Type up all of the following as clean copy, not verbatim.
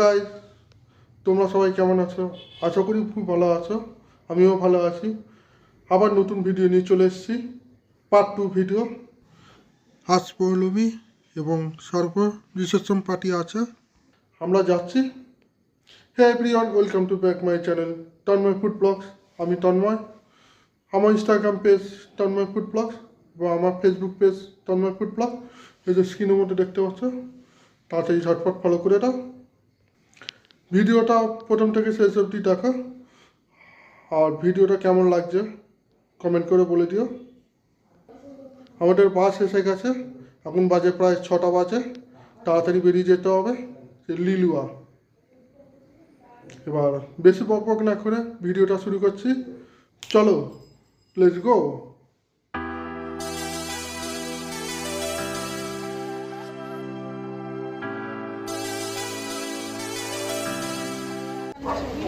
Guys, তোমরা সবাই কেমন আছো? আশা করি খুব ভালো আছো। আমিও ভালো আছি। আবার নতুন ভিডিও নিয়ে চলে এসেছি, পার্ট 2 ভিডিও। আজ পৌলমী এবং সর্ব রিসেপশন পার্টি আছে, আমরা যাচ্ছি। Hey everyone, welcome to back my channel Tanmoy food blogs. আমি তন্ময়। আমার Instagram page Tanmoy food blogs এবং আমার Facebook page Tanmoy food blog. এই যে স্ক্রিনের মধ্যে দেখতে পাচ্ছ, তাড়াতাড়ি ঝটপট ফলো করে দাও। ভিডিওটা প্রথম থেকে শেষ অবধি দেখো, আর ভিডিওটা কেমন লাগছে কমেন্ট করে বলে দিও। আমাদের বাস এসে গেছে, এখন বাজে প্রায় 6টা বাজে। তাড়াতাড়ি বেরিয়ে যেতে হবে লিলুয়া। এবার বেশি বকবক না করে ভিডিওটা শুরু করছি, চলো লেটস গো।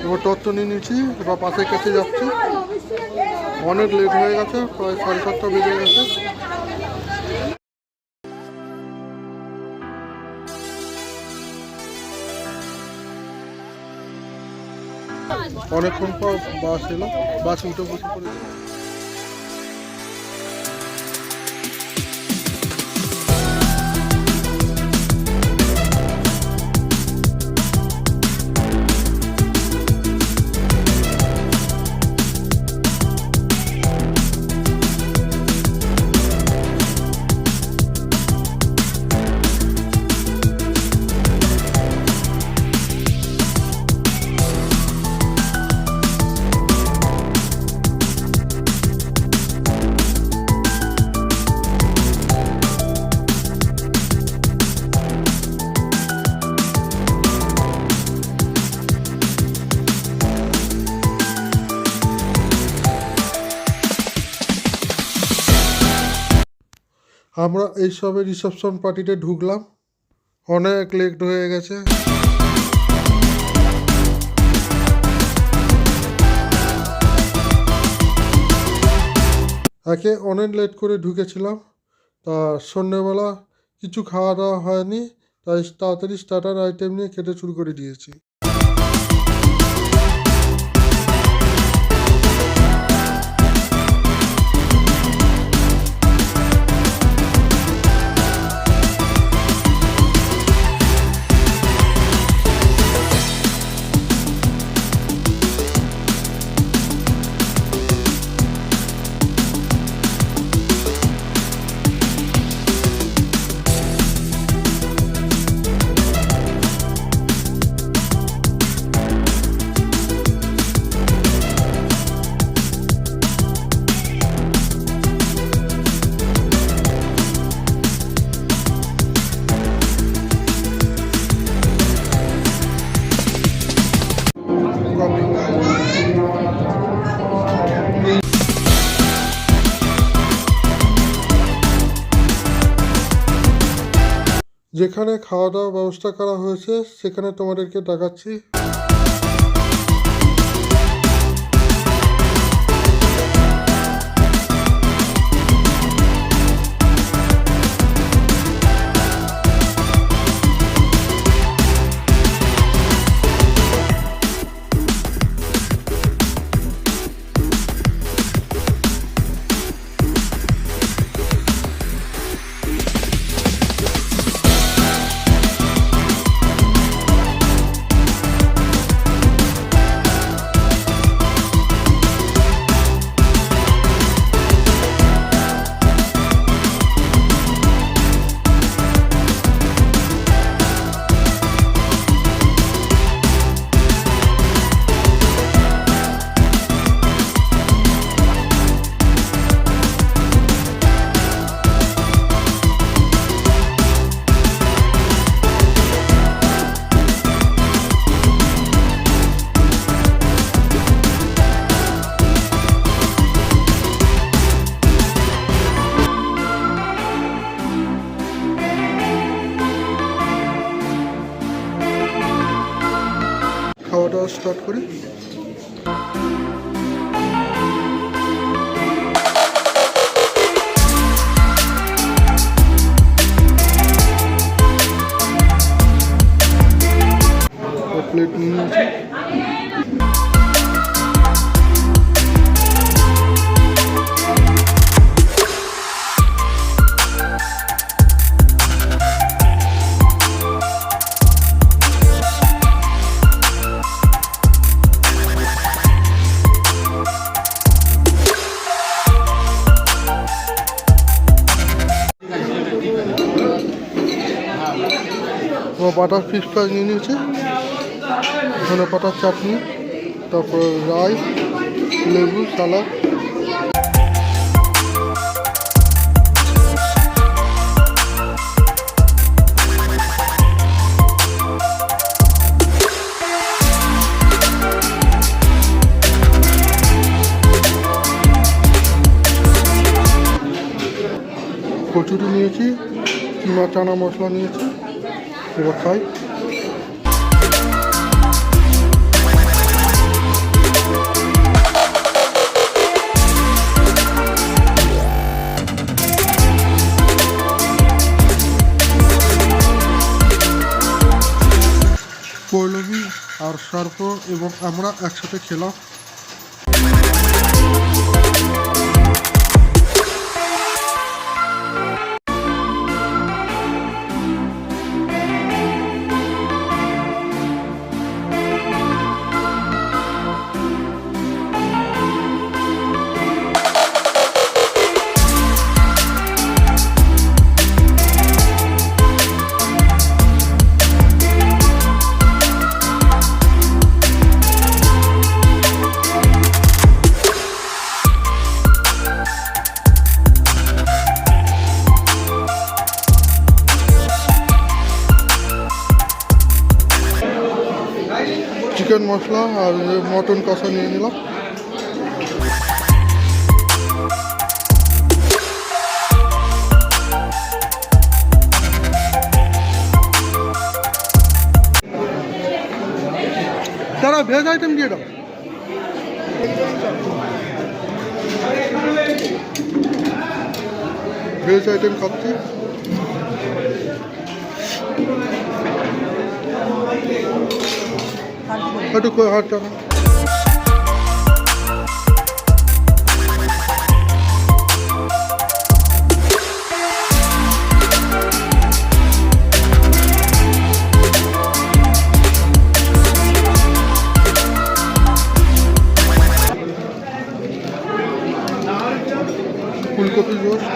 এবার টর্চ নিয়ে নিয়েছি, এবার পাশের কাছে যাচ্ছি। অনেক লেট হয়ে গেছে, প্রায় 7:30 বেজে গেছে। অনেকক্ষণ পর বাস এলো, বাসে উঠে বসে পড়েছি। আমরা এইসবে রিসেপশন পার্টিতে ঢুকলাম, অনেক লেট হয়ে গেছে। অনেক লেট করে ঢুকেছিলাম, তা সন্ধ্যেবেলা কিছু খাওয়া দাওয়া হয়নি, তাই তাড়াতাড়ি স্টার্টার আইটেম নিয়ে খেতে শুরু করে দিয়েছি। যেখানে খাওয়া দাওয়ার ব্যবস্থা করা হয়েছে সেখানে তোমাদেরকে দেখাচ্ছি। খাওয়া দাওয়া স্টার্ট করি। বাটার ফিশ ফ্রাই নিয়ে নিয়েছি, ধনে পাতার চাটনি, তারপর রাইস, লেবু, সালাদ। কচুরি নিয়েছি, কিমা চানা মশলা নিয়েছি, এবার খাই। পৌলমী আর সার্প এবং আমরা একসাথে খেলাম। চিকেন মশলা আর মটন কষা নিয়ে নিলাম। তারা ভেজ আইটেম দিয়ে দাও। ভেজ আইটেম খাচ্ছি। একটু হাট টাকা। ফুলকপি রোস্ট,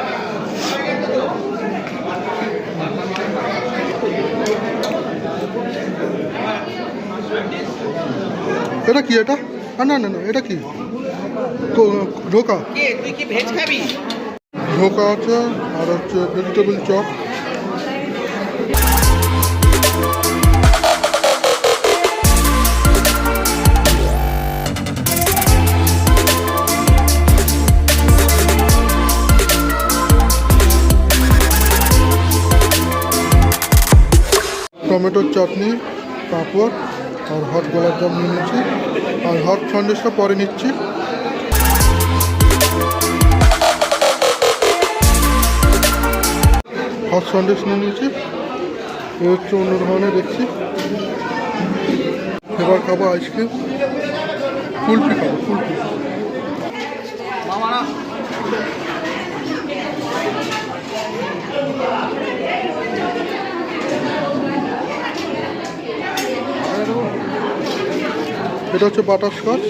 এটা কি? এটা না না না, এটা কি? ঢোকা। তুই কি ভেজ খাবি? ঢোকা আছে আর হচ্ছে ভেজিটেবল চপ। টমেটোর চাটনি, পাঁপড় আর হট গোলাপ জাম নিয়ে নিচ্ছি, আর হট সন্দেশটা পরে নিচ্ছি। হট সন্দেশ নিয়ে নিয়েছি, এ হচ্ছে অন্য ধরনের দেখছি। এবার খাবো আইসক্রিম, কুলফি খাবো, কুলফি। এটা হচ্ছে বাটারস্কচ।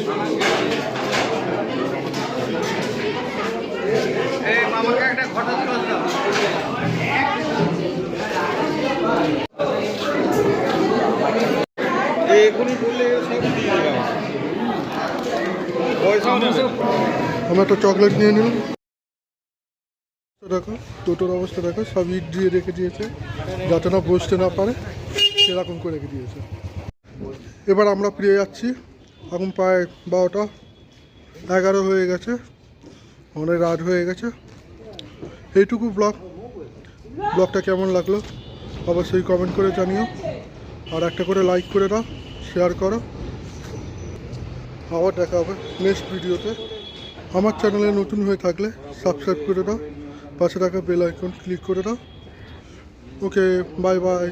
আমি একটা চকলেট নিয়ে নিলাম। দেখো টোটোর অবস্থা দেখো, সব ইট দিয়ে রেখে দিয়েছে যাতে না বসতে না পারে, সেরকম করে রেখে দিয়েছে। এবার আমরা ফিরে যাচ্ছি। এখন প্রায় 12টা 11 হয়ে গেছে, অনেক রাত হয়ে গেছে। এইটুকু ব্লগটা কেমন লাগলো অবশ্যই কমেন্ট করে জানিও, আর একটা করে লাইক করে দাও, শেয়ার করো। আবার দেখা হবে নেক্সট ভিডিওতে। আমার চ্যানেলে নতুন হয়ে থাকলে সাবস্ক্রাইব করে দাও, পাশে থাকা বেল আইকন ক্লিক করে দাও। ওকে, বাই বাই।